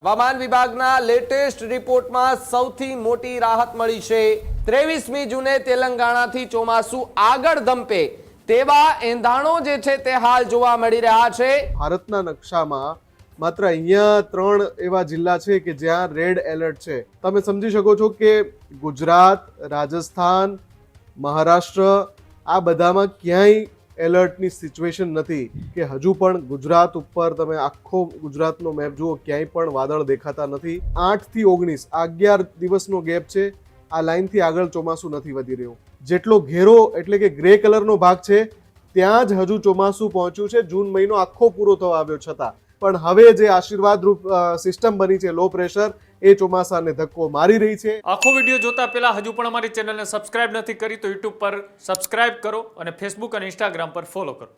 હવામાન વિભાગના લેટેસ્ટ રિપોર્ટમાં સૌથી મોટી રાહત મળી છે। 23મી જૂને તેલંગાણાથી ચોમાસું આગળ ધંપે તેવા એંધાણો જે છે તે હાલ જોવા મળી રહ્યા છે। ભારતના નકશામાં માત્ર અહીંયા 3 એવા જિલ્લા છે કે જ્યાં રેડ એલર્ટ છે। તમે સમજી શકો છો કે ગુજરાત, રાજસ્થાન, મહારાષ્ટ્ર આ બધામાં ક્યાંય એલર્ટની સિચ્યુએશન નથી કે હજુ પણ ગુજરાત ઉપર તમે આખો ગુજરાતનો મેપ જુઓ, ક્યાંય પણ વાદળ દેખાતા નથી। 8 થી 19 આ 11 દિવસનો ગેપ છે। આ લાઈનથી આગળ ચોમાસું નથી વધી રહ્યું। જેટલો ઘેરો એટલે કે ગ્રે કલરનો ભાગ છે ત્યાં જ હજુ ચોમાસું પહોંચ્યું છે। જૂન મહિનો આખો પૂરો થવા આવ્યો છતાં પણ હવે જે આશીર્વાદરૂપ સિસ્ટમ બની છે લો પ્રેશર એ ચોમાસાને ધક્કો મારી રહી છે। આખો વિડીયો જોતા પહેલા હજુ પણ અમારી ચેનલને સબસ્ક્રાઇબ નથી કરી તો યુટ્યુબ પર સબસ્ક્રાઇબ કરો અને ફેસબુક અને ઇન્સ્ટાગ્રામ પર ફોલો કરો।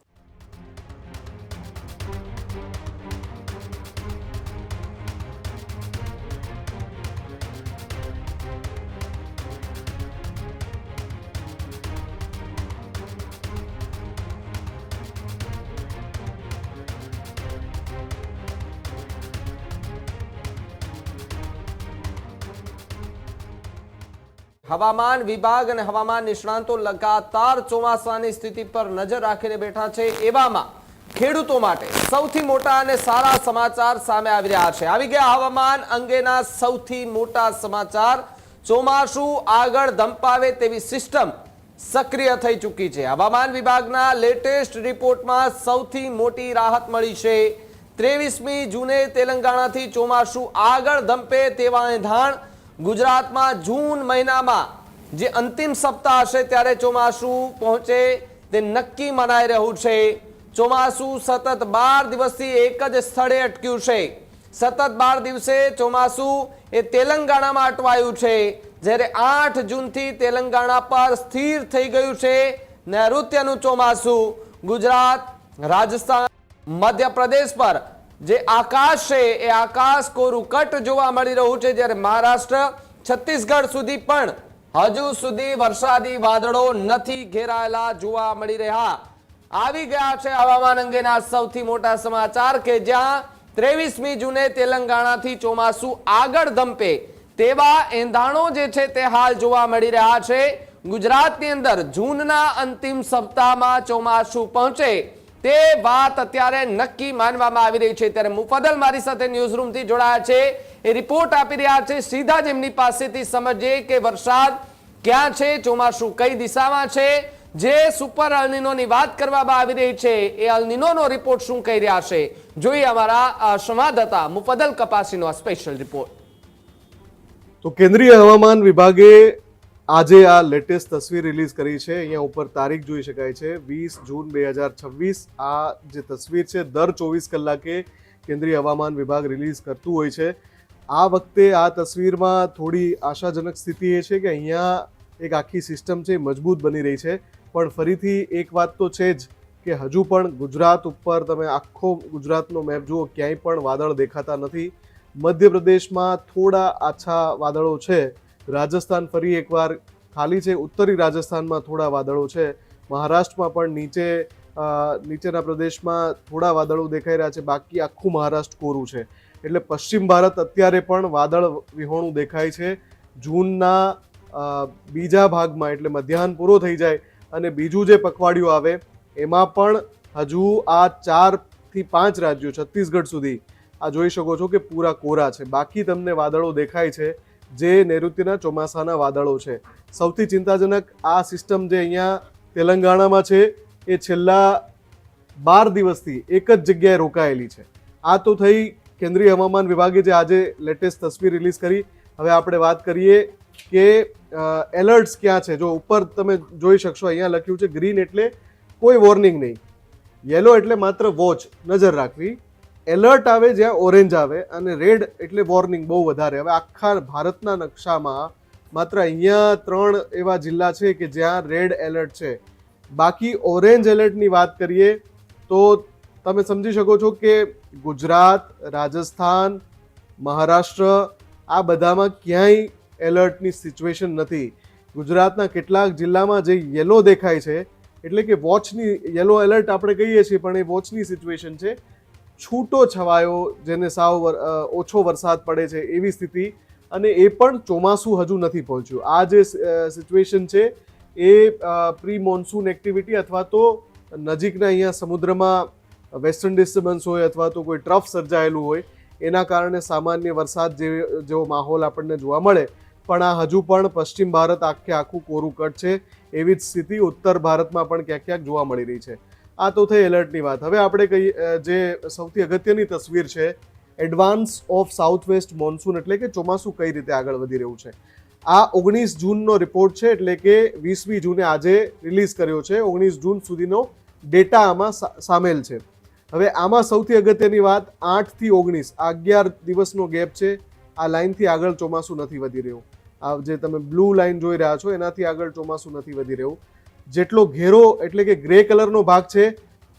હવામાન વિભાગ અને હવામાન નિષ્ણાંતો લગાતાર ચોમાસાની સ્થિતિ પર નજર રાખીને બેઠા છે। એવામાં ખેડૂતો માટે સૌથી મોટા અને સારા સમાચાર સામે આવી રહ્યા છે। આવી ગયા હવામાન અંગેના સૌથી મોટા સમાચાર। ચોમાસું આગળ ધંપાવે તેવી સિસ્ટમ સક્રિય થઈ ચૂકી છે। હવામાન વિભાગના લેટેસ્ટ રિપોર્ટમાં સૌથી મોટી રાહત મળી છે। 23મી જૂને તેલંગાણાથી ચોમાસું આગળ ધંપે તેવા એંધાણ ગુજરાતમાં જૂન મહિનામાં જે અંતિમ સપ્તાહ હશે ત્યારે ચોમાસું પહોંચે તે નક્કી મનાઈ રહ્યું છે। ચોમાસું સતત 12 દિવસથી એક જ સ્થળે અટક્યું છે। સતત 12 દિવસે ચોમાસું એ તેલંગાણામાં અટવાયું છે, જ્યારે 8 જૂનથી તેલંગાણા પર સ્થિર થઈ ગયું છે નૈઋત્યનું ચોમાસું। ગુજરાત, રાજસ્થાન, મધ્યપ્રદેશ પર જે આકાશ છે એ આકાશ કોરું કટ જોવા મળી રહ્યું છે, જ્યારે મહારાષ્ટ્ર, છત્તીસગઢ સુધી પણ હજુ સુધી વરસાદી વાદળો નથી ઘેરાયેલા જોવા મળી રહ્યા। આવી ગયા છે હવામાન અંગેના સૌથી મોટા સમાચાર કે જ્યાં 23મી જૂને તેલંગાણાથી ચોમાસું આગળ ધંપે તેવા એંધાણો જે છે તે હાલ જોવા મળી રહ્યા છે। ગુજરાતની અંદર જૂનના અંતિમ સપ્તાહમાં ચોમાસું પહોંચે તે વાત અત્યારે નક્કી માનવામાં આવી રહી છે। ત્યારે મુફદ્દલ મારી સાથે ન્યૂઝ રૂમથી જોડાયા છે, એ રિપોર્ટ આપી રહ્યા છે। સીધા જ એમની પાસેથી સમજીએ કે વરસાદ ક્યાં છે, ચોમાસું કઈ દિશામાં છે। જે સુપર અલ્નિનોની વાત કરવામાં આવી રહી છે એ અલ્નિનોનો રિપોર્ટ શું કહી રહ્યા છે, જોઈએ અમારા સંવાદદાતા મુફદ્દલ કપાસીનો આ સ્પેશિયલ રિપોર્ટ। તો કેન્દ્રીય હવામાન વિભાગે આજે આ લેટેસ્ટ તસવીર રિલીઝ કરી છે। અહીંયા ઉપર તારીખ જોઈ શકાય છે 20 જૂન 2026। આ જે તસવીર છે દર 24 કલાકે કેન્દ્રીય હવામાન વિભાગ રિલીઝ કરતું હોય છે। આ વખતે આ તસવીરમાં થોડી આશાજનક સ્થિતિ એ છે કે અહીંયા એક આખી સિસ્ટમ છે મજબૂત બની રહી છે, પણ ફરીથી એક વાત તો છે જ કે હજુ પણ ગુજરાત ઉપર તમે આખો ગુજરાતનો મેપ જુઓ, ક્યાંય પણ વાદળ દેખાતા નથી। મધ્યપ્રદેશમાં થોડા આછા વાદળો છે, રાજસ્થાન ફરી એકવાર ખાલી છે, ઉત્તરી રાજસ્થાનમાં થોડા વાદળો છે, મહારાષ્ટ્રમાં પણ નીચેના પ્રદેશમાં થોડા વાદળો દેખાઈ રહ્યા છે, બાકી આખું મહારાષ્ટ્ર કોરું છે। એટલે પશ્ચિમ ભારત અત્યારે પણ વાદળ વિહોણું દેખાય છે। જૂનના બીજા ભાગમાં એટલે મધ્યાહન પૂરો થઈ જાય અને બીજું જે પખવાડિયું આવે એમાં પણ હજુ આ 4 થી 5 રાજ્યો છત્તીસગઢ સુધી આ જોઈ શકો છો કે પૂરા કોરા છે, બાકી તમને વાદળો દેખાય છે જે નૈઋત્યના ચોમાસાના વાદળો છે। સૌથી ચિંતાજનક આ સિસ્ટમ જે અહીંયા તેલંગાણામાં છે એ છેલ્લા 12 દિવસથી એક જ જગ્યાએ રોકાયેલી છે। આ તો થઈ કેન્દ્રીય હવામાન વિભાગે જે આજે લેટેસ્ટ તસવીર રિલીઝ કરી। હવે આપણે વાત કરીએ કે એલર્ટ્સ ક્યાં છે। જો ઉપર તમે જોઈ શકશો અહીંયા લખ્યું છે ગ્રીન એટલે કોઈ વોર્નિંગ નહીં, યેલો એટલે માત્ર વોચ, નજર રાખવી, એલર્ટ આવે જ્યાં ઓરેન્જ આવે, અને રેડ એટલે વોર્નિંગ બહુ વધારે। હવે આખા ભારતના નકશામાં માત્ર અહીંયા 3 એવા જિલ્લા છે કે જ્યાં રેડ એલર્ટ છે। બાકી ઓરેન્જ એલર્ટની વાત કરીએ તો તમે સમજી શકો છો કે ગુજરાત, રાજસ્થાન, મહારાષ્ટ્ર આ બધામાં ક્યાંય એલર્ટની સિચ્યુએશન નથી। ગુજરાતના કેટલાક જિલ્લામાં જે યેલો દેખાય છે એટલે કે વોચની, યેલો એલર્ટ આપણે કહીએ છીએ પણ એ વોચની સિચ્યુએશન છે। છૂટો છવાયો, જેને સાવ ઓછો વરસાદ પડે છે એવી સ્થિતિ, અને એ પણ ચોમાસું હજુ નથી પહોંચ્યું. આ જે સિચ્યુએશન છે એ પ્રી મોન્સૂન એક્ટિવિટી અથવા તો નજીકના અહીંયા સમુદ્રમાં વેસ્ટર્ન ડિસ્ટર્બન્સ હોય અથવા તો કોઈ ટ્રફ સર્જાયેલું હોય એના કારણે સામાન્ય વરસાદ જેવો માહોલ આપણને જોવા મળે. પણ આ હજુ પણ પશ્ચિમ ભારત આખું કોરું કટ છે એવી જ સ્થિતિ ઉત્તર ભારતમાં પણ ક્યાંક ક્યાંક જોવા મળી રહી છે. આ તો થઈ એલર્ટની વાત. હવે આપણે કહીએ જે સૌથી અગત્યની તસવીર છે, advance of south waste monsoon, એટલે કે ચોમાસું કઈ રીતે આગળ વધી રહ્યું છે. આ 19 જૂનનો રિપોર્ટ છે, એટલે કે 20મી જૂને આજે રિલીઝ કર્યો છે. 19 જૂન સુધીનો ડેટા આમાં સામેલ છે. હવે આમાં સૌથી અગત્યની વાત, 8 થી 19 આ 11 દિવસનો ગેપ છે. આ લાઇનથી આગળ ચોમાસું નથી વધી રહ્યું. આ જે તમે બ્લુ લાઇન જોઈ રહ્યા છો એનાથી આગળ ચોમાસું નથી વધી રહ્યું. જેટલો ઘેરો એટલે કે ગ્રે કલરનો ભાગ છે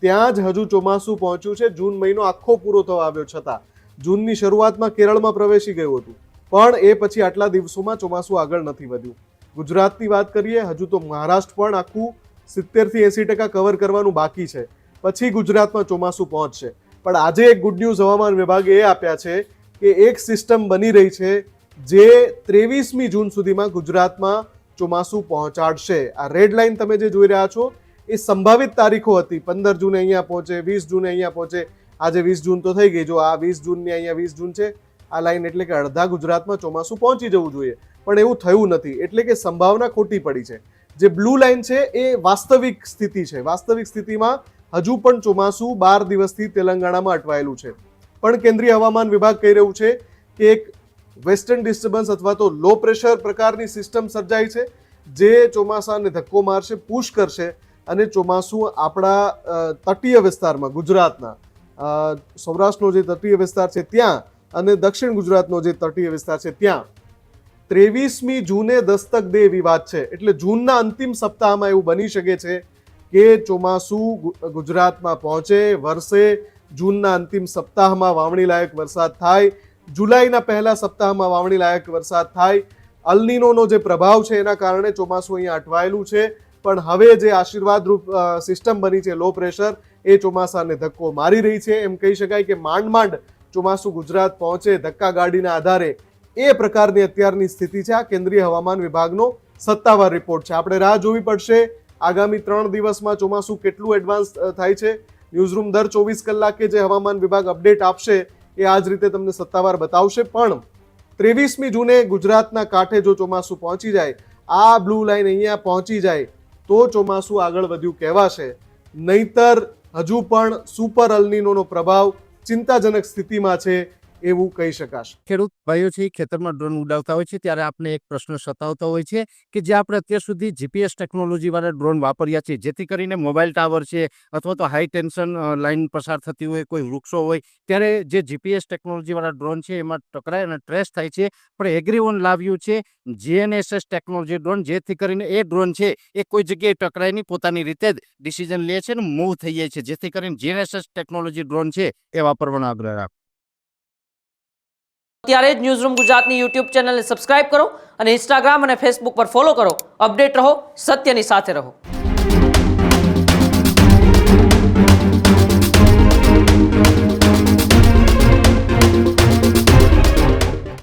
ત્યાં જ હજુ ચોમાસું પહોંચ્યું છે. જૂન મહિનો આખો પૂરો થવા આવ્યો છતાં જૂનની શરૂઆતમાં કેરળમાં પ્રવેશી ગયું હતું, પણ એ પછી આટલા દિવસોમાં ચોમાસું આગળ નથી વધ્યું. ગુજરાતની વાત કરીએ, હજુ તો મહારાષ્ટ્ર પણ આખું 70 થી 80% કવર કરવાનું બાકી છે, પછી ગુજરાતમાં ચોમાસું પહોંચશે. પણ આજે એક ગુડ ન્યૂઝ હવામાન વિભાગે એ આપ્યા છે કે એક સિસ્ટમ બની રહી છે જે 23મી જૂન સુધીમાં ગુજરાતમાં ચોમાસું પહોંચાડશે. આ રેડ લાઇન તમે જે જોઈ રહ્યા છો એ સંભવિત તારીખો હતી. 15 જૂને અહીંયા પહોંચે, 20 જૂને અહીંયા પહોંચે. આજે 20 જૂન તો થઈ ગઈ. જો આ 20 જૂનની અહીંયા 20 જૂન છે, આ લાઈન એટલે કે અડધા ગુજરાતમાં ચોમાસું પહોંચી જવું જોઈએ, પણ એવું થયું નથી. એટલે કે સંભાવના ખોટી પડી છે. જે બ્લુ લાઇન છે એ વાસ્તવિક સ્થિતિ છે. વાસ્તવિક સ્થિતિમાં હજુ પણ ચોમાસું 12 દિવસથી તેલંગાણામાં અટવાયેલું છે. પણ કેન્દ્રીય હવામાન વિભાગ કહી રહ્યું છે કે એક વેસ્ટર્ન ડિસ્ટર્બન્સ અથવા તો લો પ્રેશર પ્રકારની સિસ્ટમ સર્જાઈ છે જે ચોમાસાને ધક્કો મારશે, પુશ કરશે, અને ચોમાસું આપણા તટીય વિસ્તારમાં, ગુજરાતના સૌરાષ્ટ્રનો જે તટીય વિસ્તાર છે ત્યાં અને દક્ષિણ ગુજરાતનો જે તટીય વિસ્તાર છે ત્યાં 23મી જૂને દસ્તક દે એવી વાત છે. એટલે જૂનના અંતિમ સપ્તાહમાં એવું બની શકે છે કે ચોમાસું ગુજરાતમાં પહોંચે, વરસે. જૂનના અંતિમ સપ્તાહમાં વાવણી લાયક વરસાદ થાય, જુલાઈના પહેલા સપ્તાહમાં વાવણી લાયક વરસાદ થાય. અલ્નીનોનો જે પ્રભાવ છે એના કારણે ચોમાસું અહીંયા અટવાયેલું છે, પણ હવે જે આશીર્વાદરૂપ સિસ્ટમ બની છે લો પ્રેશર, એ ચોમાસાને ધક્કો મારી રહી છે. એમ કહી શકાય કે માંડ ચોમાસું ગુજરાત પહોંચે ધક્કા ગાડીના આધારે, એ પ્રકારની અત્યારની સ્થિતિ છે. આ કેન્દ્રીય હવામાન વિભાગનો સત્તાવાર રિપોર્ટ છે. આપણે રાહ જોવી પડશે આગામી 3 દિવસમાં ચોમાસું કેટલું એડવાન્સ થાય છે. ન્યૂઝરૂમ દર 24 કલાકે જે હવામાન વિભાગ અપડેટ આપશે એ આ જ રીતે તમને સત્તાવાર બતાવશે. પણ 23મી જૂને ગુજરાતના કાંઠે જો ચોમાસું પહોંચી જાય, આ બ્લુ લાઇન અહીંયા પહોંચી જાય, તો ચોમાસું આગળ વધ્યું કહેવાશે. નહીતર હજુ પણ સુપર અલ્નીનોનો પ્રભાવ ચિંતાજનક સ્થિતિમાં છે એવું કહી શકાશે. ખેડૂત ભાઈઓ છે ખેતરમાં ડ્રોન ઉડાવતા હોય છે ત્યારે આપણે એક પ્રશ્ન સતાવતો હોય છે કે જે આપણે અત્યાર સુધી જીપીએસ ટેકનોલોજી વાળા ડ્રોન વાપર્યા છે, જેથી કરીને મોબાઈલ ટાવર છે અથવા તો હાઈ ટેન્શન લાઇન પસાર થતી હોય, કોઈ વૃક્ષો હોય, ત્યારે જે જીપીએસ ટેકનોલોજી વાળા ડ્રોન છે એમાં ટકરાય અને ટ્રેસ થાય છે. પણ એગ્રીઓન લાવ્યું છે GNSS ટેકનોલોજી ડ્રોન, જેથી કરીને એ ડ્રોન છે એ કોઈ જગ્યાએ ટકરાય નહીં, પોતાની રીતે જ ડિસિઝન લે છે અને મૂવ થઈ જાય છે. જેથી કરીને GNSS ટેકનોલોજી ડ્રોન છે એ વાપરવાનો આગ્રહ રાખો. અત્યારે જ ન્યૂઝરૂમ ગુજરાતની યુટ્યુબ ચેનલને સબસ્ક્રાઇબ કરો અને ઇન્સ્ટાગ્રામ અને ફેસબુક પર ફોલો કરો. અપડેટ રહો, સત્યની સાથે રહો.